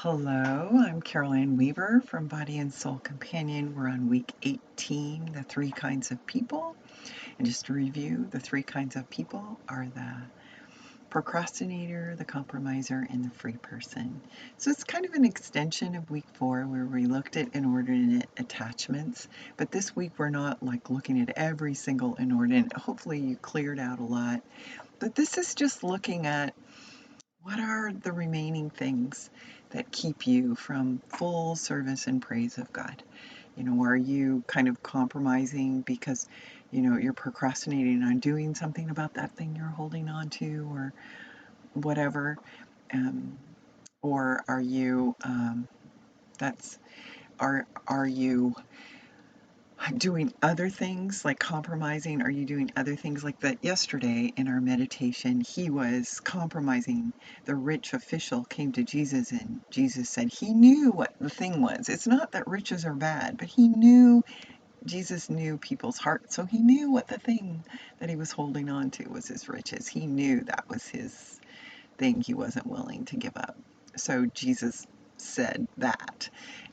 Hello, I'm Caroline Weaver from Body and Soul Companion. We're on week 18, the three kinds of people. And just to review, the three kinds of people are the procrastinator, the compromiser, and the free person. So it's kind of an extension of week 4 where we looked at inordinate attachments. But this week we're not like looking at every single inordinate. Hopefully you cleared out a lot. But this is just looking at what are the remaining things that keep you from full service and praise of God? Are you kind of compromising because, you're procrastinating on doing something about that thing you're holding on to or whatever? Or are you, are you doing other things like compromising? Are you doing other things like that? Yesterday in our meditation, he was compromising. The rich official came to Jesus and Jesus said he knew what the thing was. It's not that riches are bad, but Jesus knew people's hearts. So he knew what the thing that he was holding on to was his riches. He knew that was his thing he wasn't willing to give up. So Jesus said that.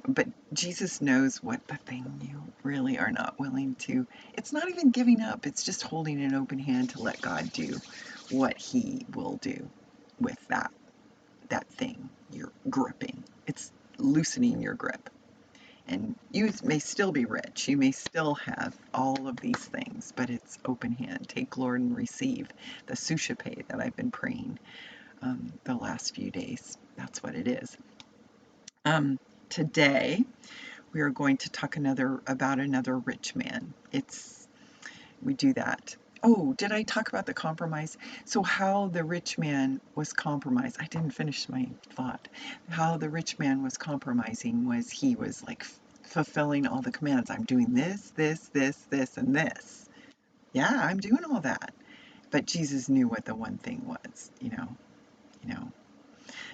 But Jesus knows what the thing you really are not willing to. It's not even giving up. It's just holding an open hand to let God do what he will do with that thing you're gripping. It's loosening your grip. And you may still be rich. You may still have all of these things, but it's open hand. Take, Lord, and receive the Suscipe that I've been praying the last few days. That's what it is. Today, we are going to talk about another rich man. We do that. Oh, did I talk about the compromise? So how the rich man was compromised. I didn't finish my thought. How the rich man was compromising was he was like fulfilling all the commands. I'm doing this, this, and this. Yeah, I'm doing all that. But Jesus knew what the one thing was,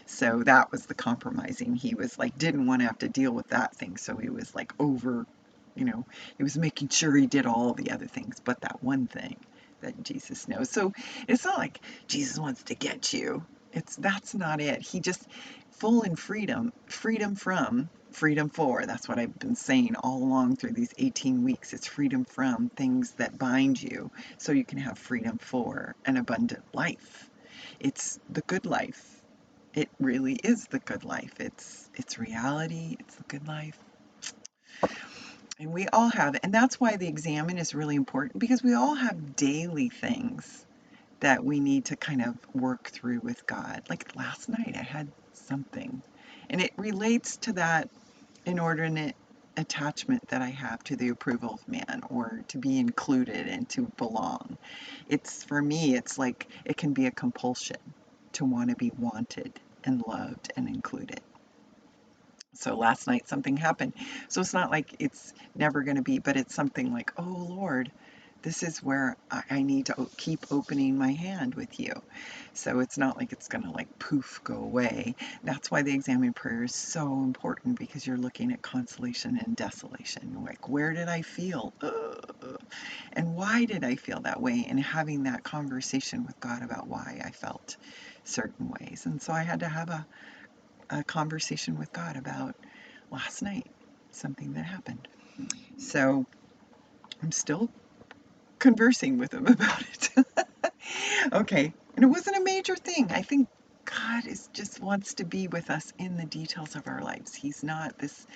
So that was the compromising. He was like, didn't want to have to deal with that thing. So he was like he was making sure he did all the other things, but that one thing that Jesus knows. So it's not like Jesus wants to get you. That's not it. He just full in freedom from, freedom for. That's what I've been saying all along through these 18 weeks. It's freedom from things that bind you so you can have freedom for an abundant life. It's the good life. It really is the good life. It's reality. It's the good life. And we all have it. And that's why the examine is really important, because we all have daily things that we need to kind of work through with God. Like last night, I had something. And it relates to that inordinate attachment that I have to the approval of man, or to be included and to belong. For me, it's like it can be a compulsion to want to be wanted and loved and included. So last night something happened. So it's not like it's never going to be, but it's something like, oh Lord, this is where I need to keep opening my hand with you. So it's not like it's going to like poof, go away. That's why the examine prayer is so important, because you're looking at consolation and desolation. Like, where did I feel? And why did I feel that way? And having that conversation with God about why I felt certain ways. And so I had to have a conversation with God about last night, something that happened. So I'm still conversing with him about it. Okay. And it wasn't a major thing. I think God just wants to be with us in the details of our lives. He's not this,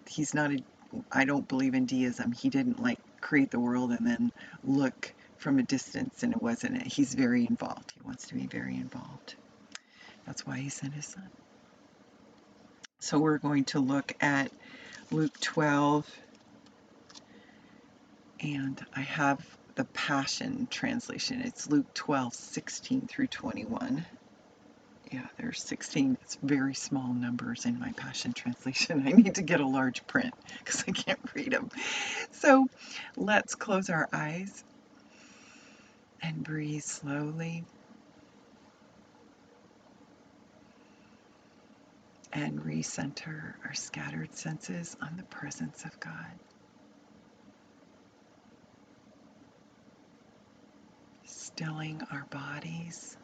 he's not I don't believe in deism. He didn't like create the world and then look from a distance and it wasn't it. He's very involved. He wants to be very involved. That's why he sent his son. So we're going to look at Luke 12, and I have the Passion Translation. It's Luke 12, 16 through 21. Yeah, there's 16. It's very small numbers in my Passion Translation. I need to get a large print because I can't read them. So let's close our eyes and breathe slowly. And recenter our scattered senses on the presence of God. Stilling our bodies.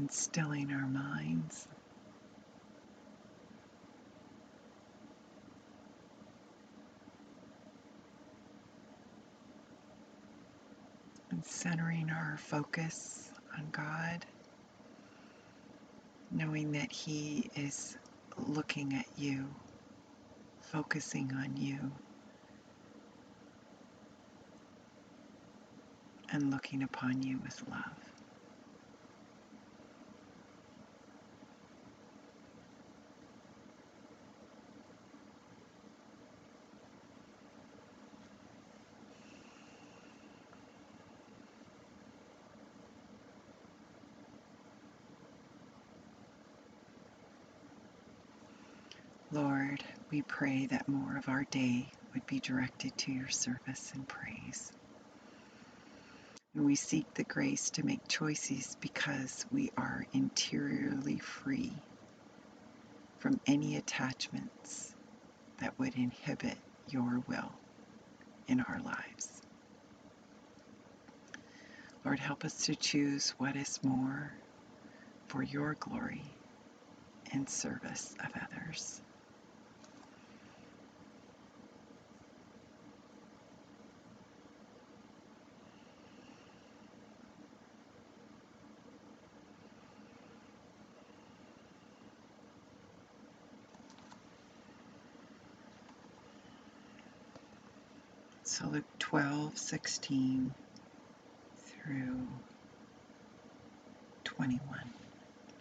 and stilling our minds. And centering our focus on God, knowing that He is looking at you, focusing on you, and looking upon you with love. Lord, we pray that more of our day would be directed to your service and praise. And we seek the grace to make choices because we are interiorly free from any attachments that would inhibit your will in our lives. Lord, help us to choose what is more for your glory and service of others. So Luke 12:16 through 21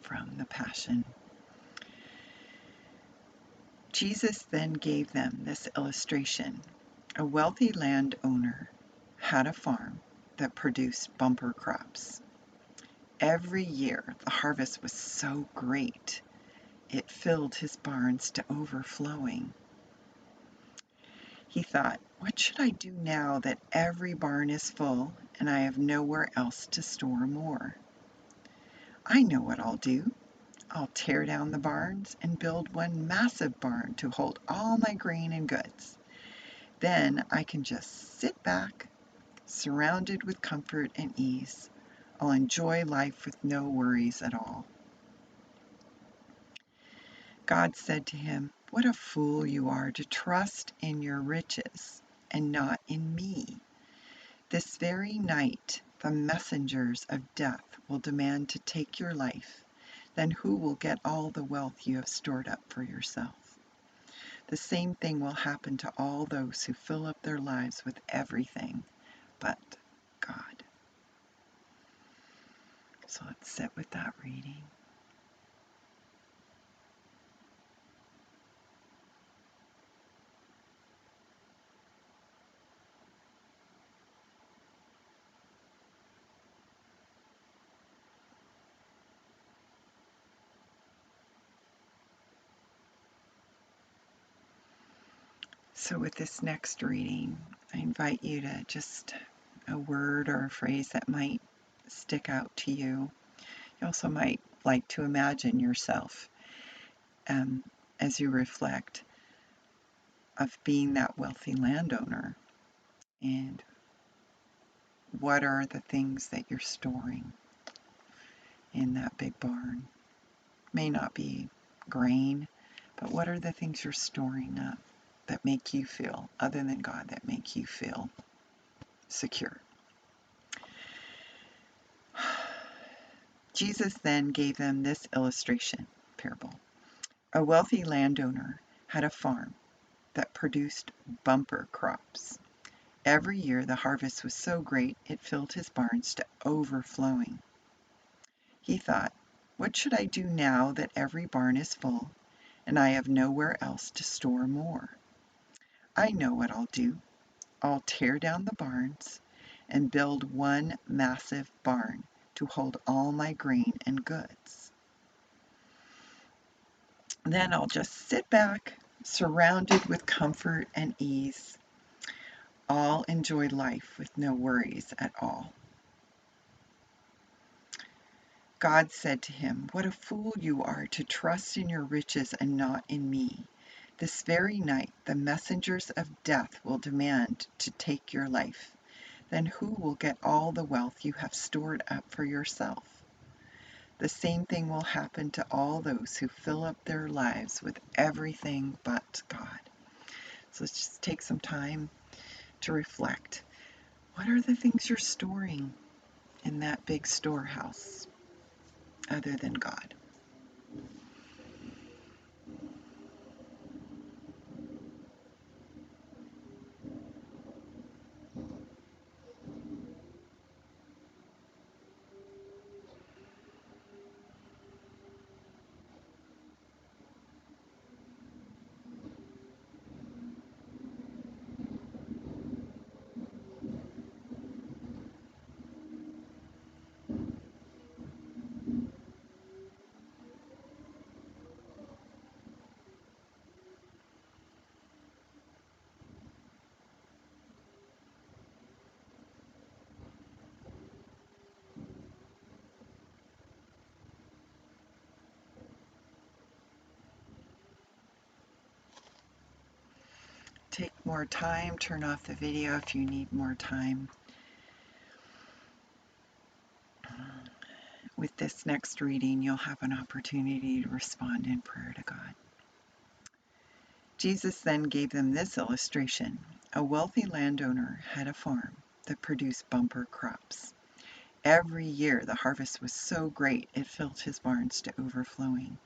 from the Passion. Jesus then gave them this illustration. A wealthy landowner had a farm that produced bumper crops. Every year the harvest was so great, it filled his barns to overflowing. He thought, what should I do now that every barn is full and I have nowhere else to store more? I know what I'll do. I'll tear down the barns and build one massive barn to hold all my grain and goods. Then I can just sit back, surrounded with comfort and ease. I'll enjoy life with no worries at all. God said to him, what a fool you are to trust in your riches and not in me. This very night the messengers of death will demand to take your life. Then who will get all the wealth you have stored up for yourself? The same thing will happen to all those who fill up their lives with everything but God. So let's sit with that reading. So with this next reading, I invite you to just a word or a phrase that might stick out to you. You also might like to imagine yourself as you reflect of being that wealthy landowner, and what are the things that you're storing in that big barn. May not be grain, but what are the things you're storing up that make you feel, other than God, that make you feel secure? Jesus then gave them this illustration, parable. A wealthy landowner had a farm that produced bumper crops. Every year the harvest was so great it filled his barns to overflowing. He thought, what should I do now that every barn is full and I have nowhere else to store more? I know what I'll do. I'll tear down the barns and build one massive barn to hold all my grain and goods. Then I'll just sit back, surrounded with comfort and ease. I'll enjoy life with no worries at all. God said to him, what a fool you are to trust in your riches and not in me. This very night the messengers of death will demand to take your life. Then who will get all the wealth you have stored up for yourself? The same thing will happen to all those who fill up their lives with everything but God. So let's just take some time to reflect. What are the things you're storing in that big storehouse other than God? Take more time, turn off the video if you need more time. With this next reading, you'll have an opportunity to respond in prayer to God. Jesus then gave them this illustration. A wealthy landowner had a farm that produced bumper crops. Every year the harvest was so great it filled his barns to overflowing.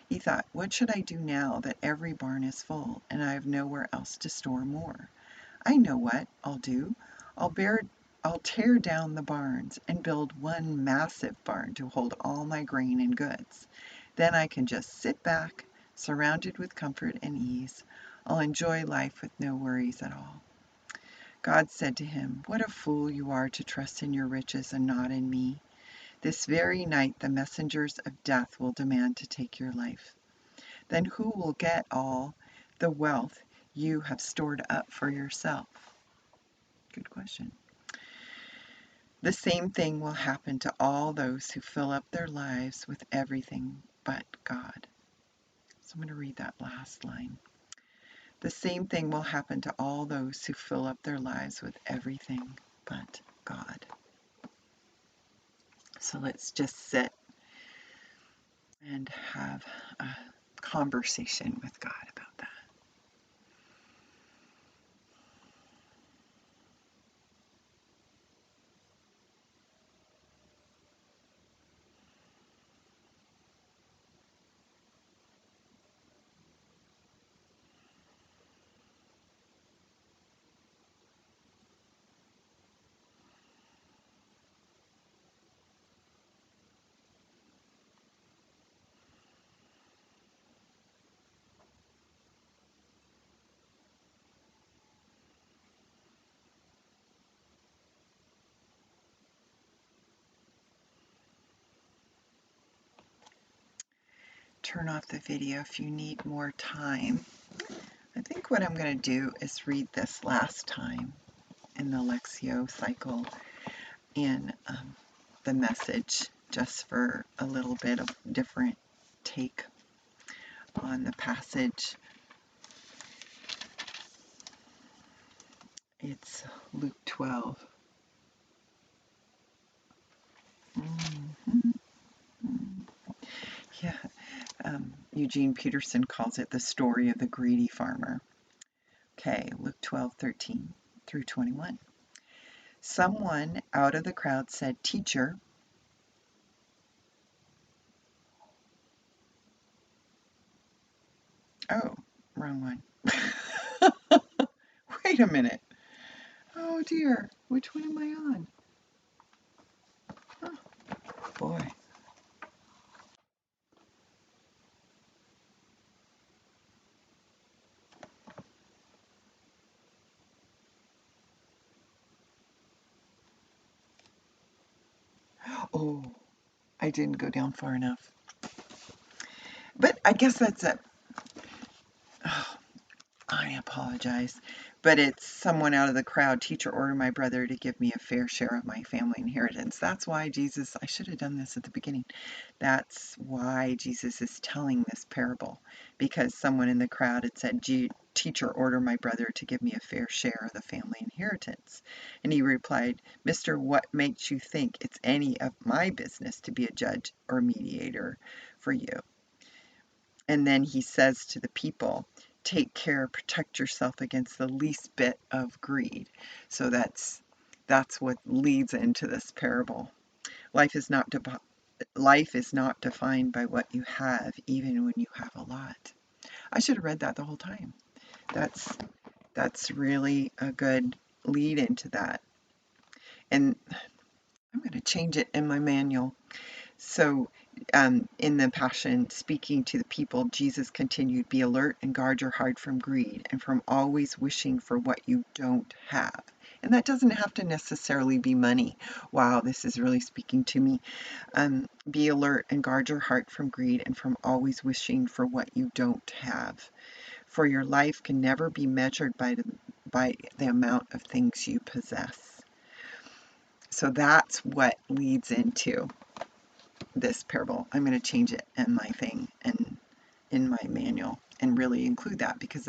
He thought, what should I do now that every barn is full and I have nowhere else to store more? I know what I'll do. I'll tear down the barns and build one massive barn to hold all my grain and goods. Then I can just sit back, surrounded with comfort and ease. I'll enjoy life with no worries at all. God said to him, what a fool you are to trust in your riches and not in me. This very night the messengers of death will demand to take your life. Then who will get all the wealth you have stored up for yourself? Good question. The same thing will happen to all those who fill up their lives with everything but God. So I'm going to read that last line. The same thing will happen to all those who fill up their lives with everything but God. So let's just sit and have a conversation with God about that. Turn off the video if you need more time. I think what I'm going to do is read this last time in the Lectio cycle in the message, just for a little bit of different take on the passage. It's Luke 12. Yeah, Eugene Peterson calls it the story of the greedy farmer. Okay, Luke 12:13 through 21. Someone out of the crowd said, Teacher, oh, wrong one. Wait a minute. Oh dear, which one am I on? Oh, boy. Oh, I didn't go down far enough. But I guess that's it. Oh, I apologize. But it's someone out of the crowd. Teacher, order my brother to give me a fair share of my family inheritance. That's why Jesus, I should have done this at the beginning. That's why Jesus is telling this parable. Because someone in the crowd had said, Teacher, order my brother to give me a fair share of the family inheritance. And he replied, Mister, what makes you think it's any of my business to be a judge or mediator for you? And then he says to the people, take care, protect yourself against the least bit of greed. So that's what leads into this parable. Life is not defined by what you have, even when you have a lot. I should have read that the whole time. That's really a good lead into that. And I'm going to change it in my manual. So in the Passion, speaking to the people, Jesus continued, be alert and guard your heart from greed and from always wishing for what you don't have. And that doesn't have to necessarily be money. Wow, this is really speaking to me. Be alert and guard your heart from greed and from always wishing for what you don't have. For your life can never be measured by the amount of things you possess. So that's what leads into this parable. I'm going to change it in my thing and in my manual and really include that, because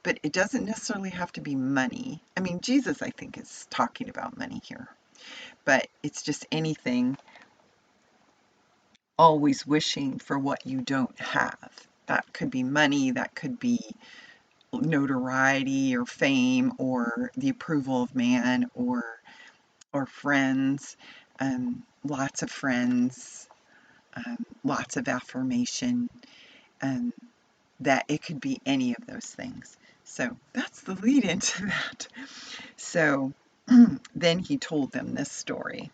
but it doesn't necessarily have to be money. I mean, Jesus, I think, is talking about money here, but it's just anything, always wishing for what you don't have. That could be money, that could be notoriety or fame or the approval of man or friends, lots of friends, lots of affirmation, that it could be any of those things. So that's the lead into that. So then he told them this story.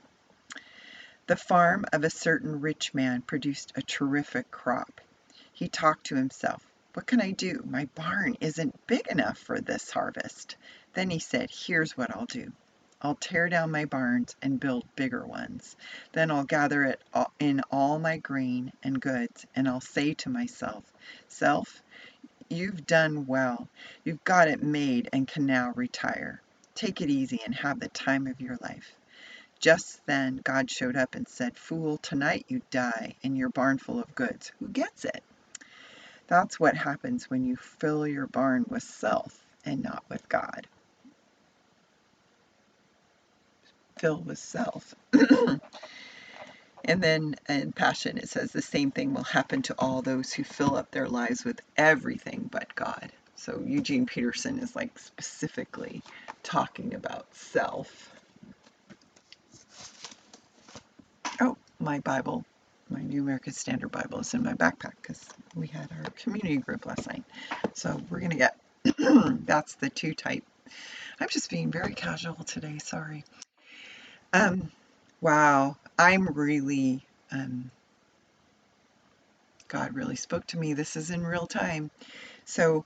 The farm of a certain rich man produced a terrific crop. He talked to himself, what can I do? My barn isn't big enough for this harvest. Then he said, here's what I'll do. I'll tear down my barns and build bigger ones. Then I'll gather it in all my grain and goods, and I'll say to myself, Self, you've done well. You've got it made and can now retire. Take it easy and have the time of your life. Just then God showed up and said, Fool, tonight you die in your barn full of goods. Who gets it? That's what happens when you fill your barn with self and not with God. Fill with self. And then in Passion it says the same thing will happen to all those who fill up their lives with everything but God. So Eugene Peterson is like specifically talking about self. Oh, my Bible, my New American Standard Bible is in my backpack because we had our community group last night. So we're going to get, that's the 2 type. I'm just being very casual today, sorry. Wow, I'm really, God really spoke to me. This is in real time. So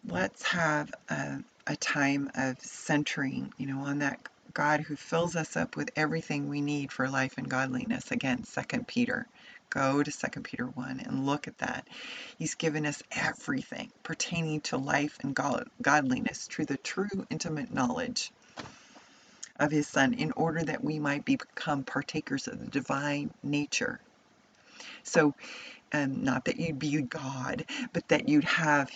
let's have a time of centering, on that God who fills us up with everything we need for life and godliness. Again, 2 Peter. Go to 2 Peter 1 and look at that. He's given us everything pertaining to life and godliness through the true intimate knowledge of his Son, in order that we might become partakers of the divine nature. So, not that you'd be God, but that you'd have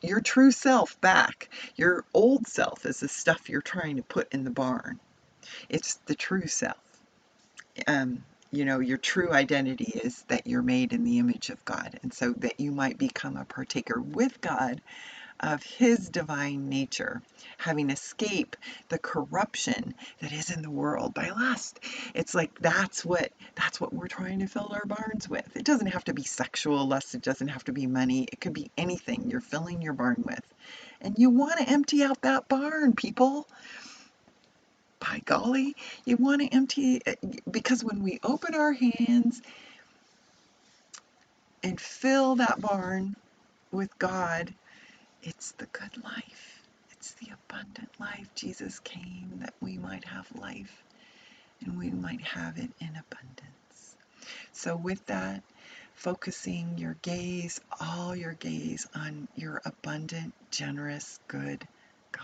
your true self back. Your old self is the stuff you're trying to put in the barn. It's the true self. Your true identity is that you're made in the image of God, and so that you might become a partaker with God of his divine nature, having escaped the corruption that is in the world by lust. It's like that's what we're trying to fill our barns with. It doesn't have to be sexual lust, it doesn't have to be money, it could be anything you're filling your barn with. And you want to empty out that barn, people. By golly, you want to empty it, because when we open our hands and fill that barn with God, it's the good life. It's the abundant life. Jesus came that we might have life and we might have it in abundance. So with that, focusing all your gaze on your abundant, generous, good God.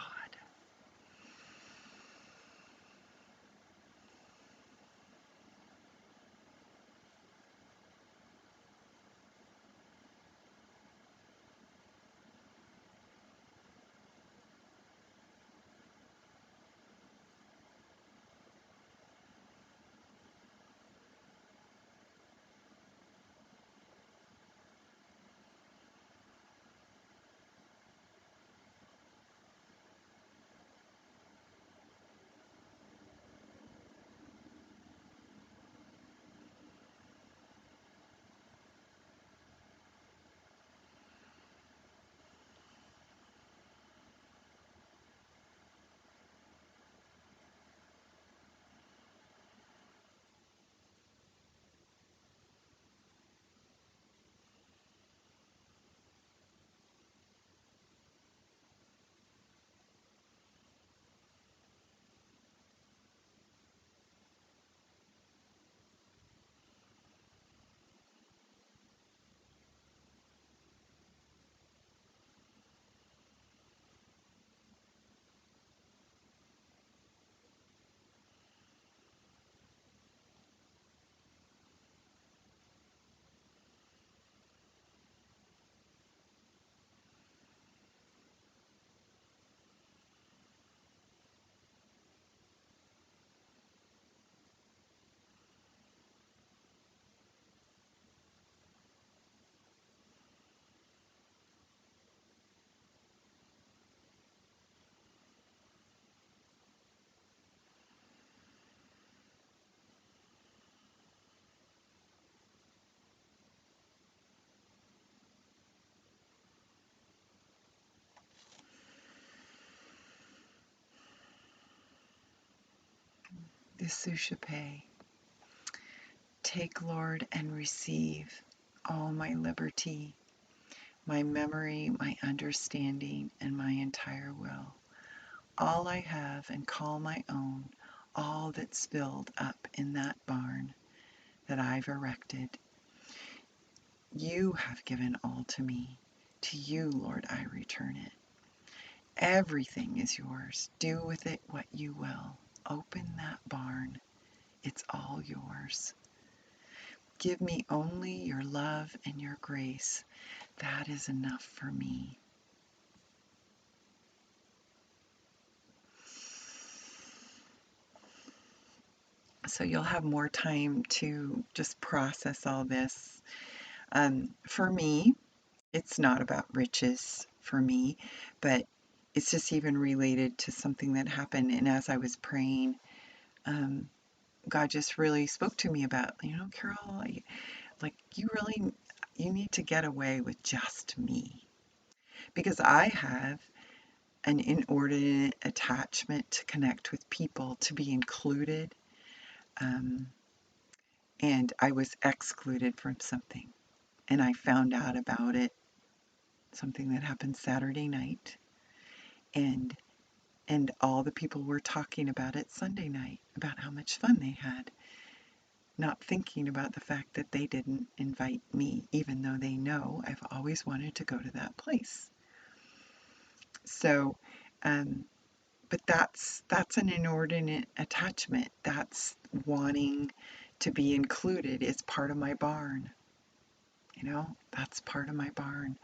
the Suscipe. Take, Lord, and receive all my liberty, my memory, my understanding, and my entire will. All I have and call my own, all that's spilled up in that barn that I've erected. You have given all to me. To you, Lord, I return it. Everything is yours. Do with it what you will. Open that barn. It's all yours. Give me only your love and your grace. That is enough for me. So you'll have more time to just process all this. For me, it's not about riches for me, but it's just even related to something that happened. And as I was praying, God just really spoke to me about, Carol, you need to get away with just me. Because I have an inordinate attachment to connect with people, to be included. And I was excluded from something. And I found out about it, something that happened Saturday night. And all the people were talking about it Sunday night, about how much fun they had, not thinking about the fact that they didn't invite me, even though they know I've always wanted to go to that place. So, but that's an inordinate attachment. That's wanting to be included. It's part of my barn. That's part of my barn.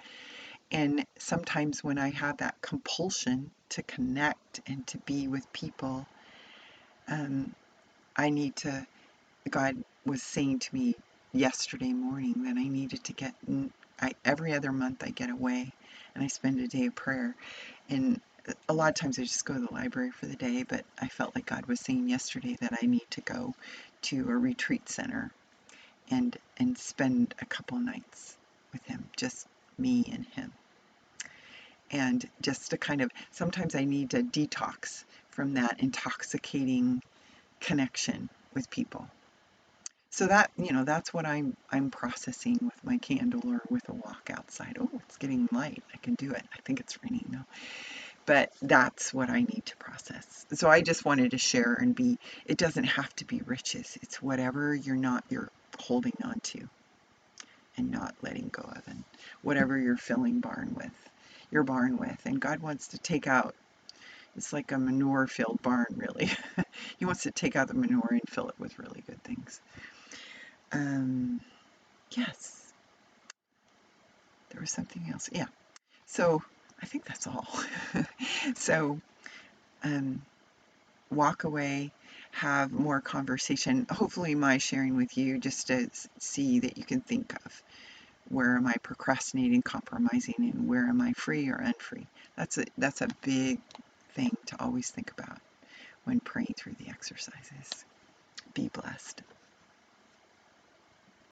And sometimes when I have that compulsion to connect and to be with people, God was saying to me yesterday morning that I needed to get, every other month I get away and I spend a day of prayer. And a lot of times I just go to the library for the day, but I felt like God was saying yesterday that I need to go to a retreat center and spend a couple nights with him, just me and him. And just to sometimes I need to detox from that intoxicating connection with people. So that's what I'm processing with my candle or with a walk outside. Oh, it's getting light. I can do it. I think it's raining though. But that's what I need to process. So I just wanted to share it doesn't have to be riches. It's whatever you're holding on to and not letting go of, and whatever you're filling your barn with. And God wants to take out, it's like a manure-filled barn, really. He wants to take out the manure and fill it with really good things. Yes. There was something else. Yeah. So I think that's all. So walk away, have more conversation. Hopefully my sharing with you just to see that you can think of, where am I procrastinating, compromising, and where am I free or unfree? That's a big thing to always think about when praying through the exercises. Be blessed.